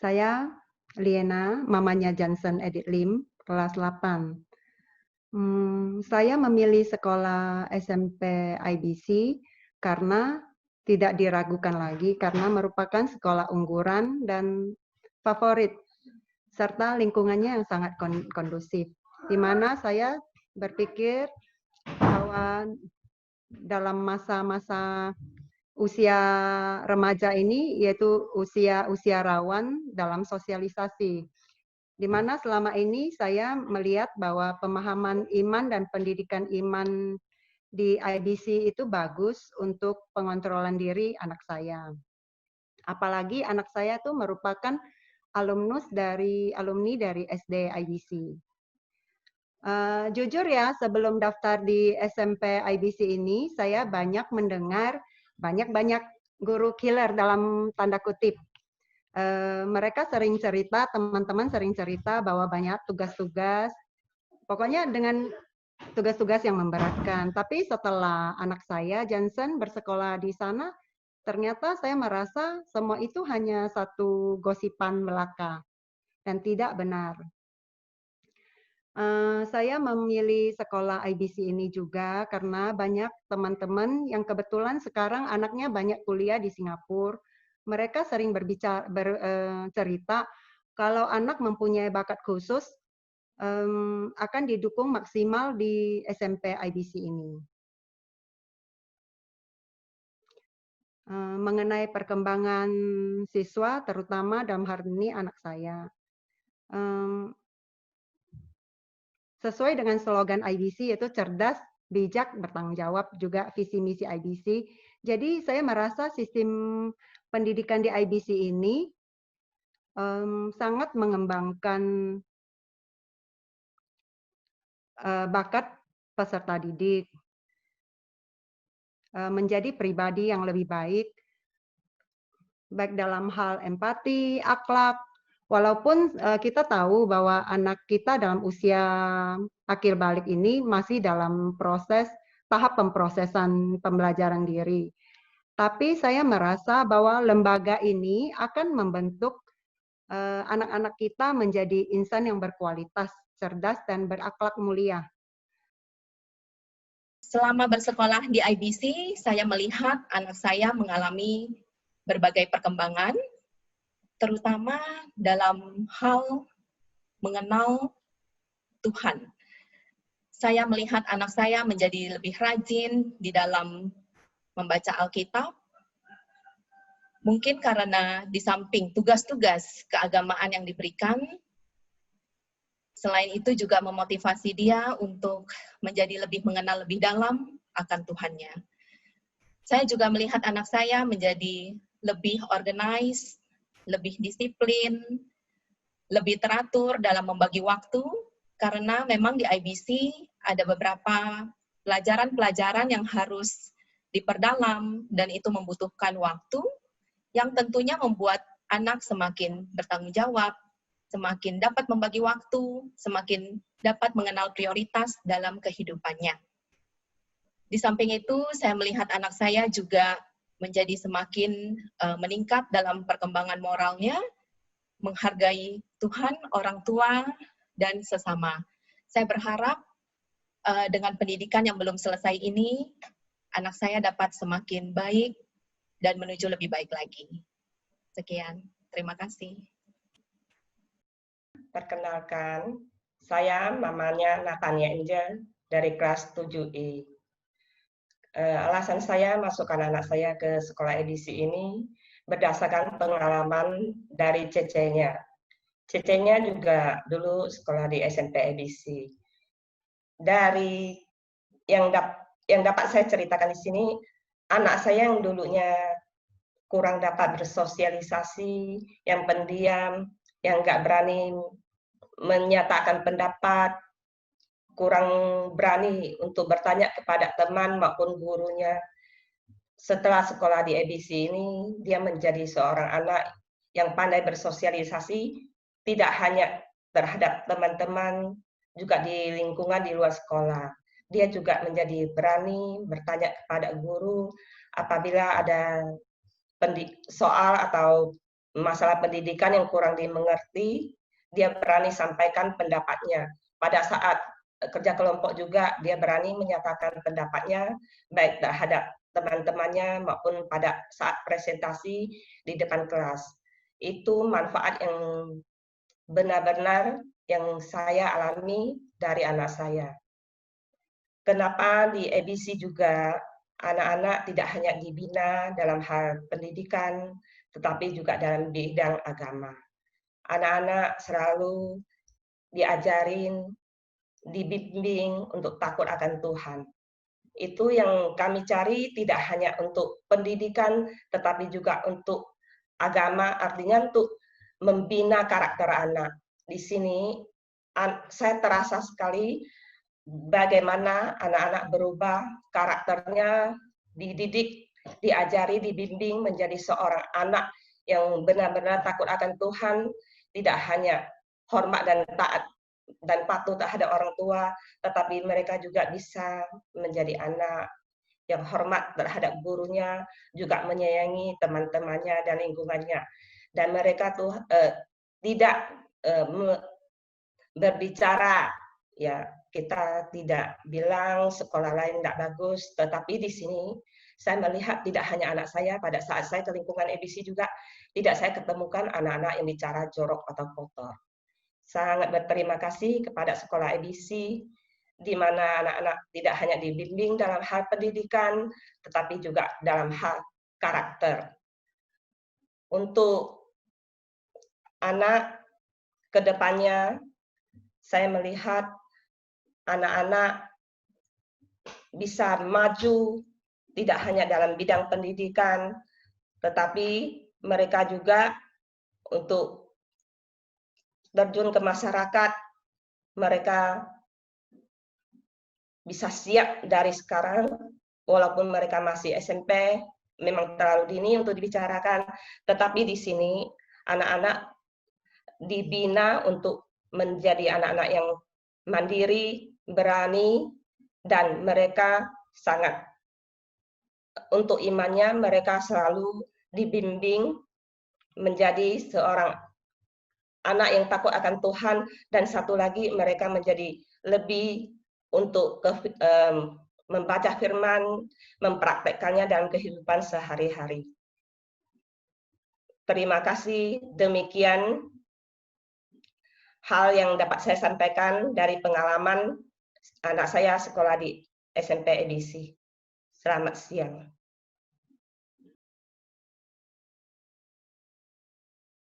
Saya Liena, mamanya Johnson Edit Lim, kelas 8. Saya memilih sekolah SMP IBC karena tidak diragukan lagi karena merupakan sekolah unggulan dan favorit serta lingkungannya yang sangat kondusif. Di mana saya berpikir bahwa dalam masa-masa usia remaja ini yaitu usia rawan dalam sosialisasi, di mana selama ini saya melihat bahwa pemahaman iman dan pendidikan iman di IBC itu bagus untuk pengontrolan diri anak saya. Apalagi anak saya itu merupakan alumni dari SD IBC. Jujur ya, sebelum daftar di SMP IBC ini, saya banyak mendengar banyak guru killer dalam tanda kutip. Mereka sering cerita, teman-teman sering cerita bahwa banyak tugas-tugas, pokoknya dengan tugas-tugas yang memberatkan. Tapi setelah anak saya, Johnson, bersekolah di sana, ternyata saya merasa semua itu hanya satu gosipan belaka dan tidak benar. Saya memilih sekolah IBC ini juga karena banyak teman-teman yang kebetulan sekarang anaknya banyak kuliah di Singapura. Mereka sering bercerita kalau anak mempunyai bakat khusus akan didukung maksimal di SMP IBC ini. Mengenai perkembangan siswa, terutama dalam hal ini anak saya. Sesuai dengan slogan IBC yaitu cerdas, bijak, bertanggung jawab, juga visi misi IBC. Jadi saya merasa sistem pendidikan di IBC ini sangat mengembangkan bakat peserta didik, menjadi pribadi yang lebih baik dalam hal empati, akhlak. Walaupun kita tahu bahwa anak kita dalam usia akhir balik ini masih dalam tahap pemrosesan pembelajaran diri. Tapi saya merasa bahwa lembaga ini akan membentuk anak-anak kita menjadi insan yang berkualitas, cerdas, dan berakhlak mulia. Selama bersekolah di IBC, saya melihat anak saya mengalami berbagai perkembangan, terutama dalam hal mengenal Tuhan. Saya melihat anak saya menjadi lebih rajin di dalam membaca Alkitab, mungkin karena di samping tugas-tugas keagamaan yang diberikan, selain itu juga memotivasi dia untuk menjadi lebih mengenal lebih dalam akan Tuhannya. Saya juga melihat anak saya menjadi lebih organized, lebih disiplin, lebih teratur dalam membagi waktu, karena memang di IBC ada beberapa pelajaran-pelajaran yang harus diperdalam, dan itu membutuhkan waktu, yang tentunya membuat anak semakin bertanggung jawab, semakin dapat membagi waktu, semakin dapat mengenal prioritas dalam kehidupannya. Di samping itu, saya melihat anak saya juga menjadi semakin meningkat dalam perkembangan moralnya, menghargai Tuhan, orang tua, dan sesama. Saya berharap dengan pendidikan yang belum selesai ini, anak saya dapat semakin baik dan menuju lebih baik lagi. Sekian, terima kasih. Perkenalkan, saya mamanya Natania Angel dari kelas 7I. Alasan saya masukkan anak saya ke sekolah edisi ini berdasarkan pengalaman dari cecenya. Cecenya juga dulu sekolah di SMP edisi. Dari yang dapat saya ceritakan di sini, anak saya yang dulunya kurang dapat bersosialisasi, yang pendiam, yang nggak berani menyatakan pendapat, kurang berani untuk bertanya kepada teman maupun gurunya. Setelah sekolah di EBC ini, dia menjadi seorang anak yang pandai bersosialisasi, tidak hanya terhadap teman-teman, juga di lingkungan di luar sekolah. Dia juga menjadi berani bertanya kepada guru apabila ada soal atau masalah pendidikan yang kurang dimengerti, dia berani sampaikan pendapatnya. Pada saat kerja kelompok juga dia berani menyatakan pendapatnya, baik terhadap teman-temannya maupun pada saat presentasi di depan kelas. Itu manfaat yang benar-benar yang saya alami dari anak saya. Kenapa di ABC juga anak-anak tidak hanya dibina dalam hal pendidikan, tetapi juga dalam bidang agama. Anak-anak selalu diajarin, dibimbing untuk takut akan Tuhan. Itu yang kami cari tidak hanya untuk pendidikan, tetapi juga untuk agama, artinya untuk membina karakter anak. Di sini saya terasa sekali bagaimana anak-anak berubah, karakternya dididik, diajari, dibimbing menjadi seorang anak yang benar-benar takut akan Tuhan, tidak hanya hormat dan taat dan patuh terhadap orang tua, tetapi mereka juga bisa menjadi anak yang hormat terhadap gurunya, juga menyayangi teman-temannya dan lingkungannya. Dan mereka tuh tidak berbicara, ya kita tidak bilang sekolah lain tidak bagus, tetapi di sini saya melihat tidak hanya anak saya, pada saat saya ke lingkungan ABC juga, tidak saya ketemukan anak-anak yang bicara jorok atau kotor. Sangat berterima kasih kepada sekolah ABC, di mana anak-anak tidak hanya dibimbing dalam hal pendidikan, tetapi juga dalam hal karakter. Untuk anak ke depannya, saya melihat anak-anak bisa maju tidak hanya dalam bidang pendidikan, tetapi mereka juga untuk terjun ke masyarakat, mereka bisa siap dari sekarang, walaupun mereka masih SMP, memang terlalu dini untuk dibicarakan, tetapi di sini anak-anak dibina untuk menjadi anak-anak yang mandiri, berani, dan mereka sangat, untuk imannya mereka selalu dibimbing menjadi seorang anak yang takut akan Tuhan, dan satu lagi mereka menjadi lebih untuk membaca firman, mempraktekkannya dalam kehidupan sehari-hari. Terima kasih, demikian hal yang dapat saya sampaikan dari pengalaman anak saya sekolah di SMP ABC. Selamat siang.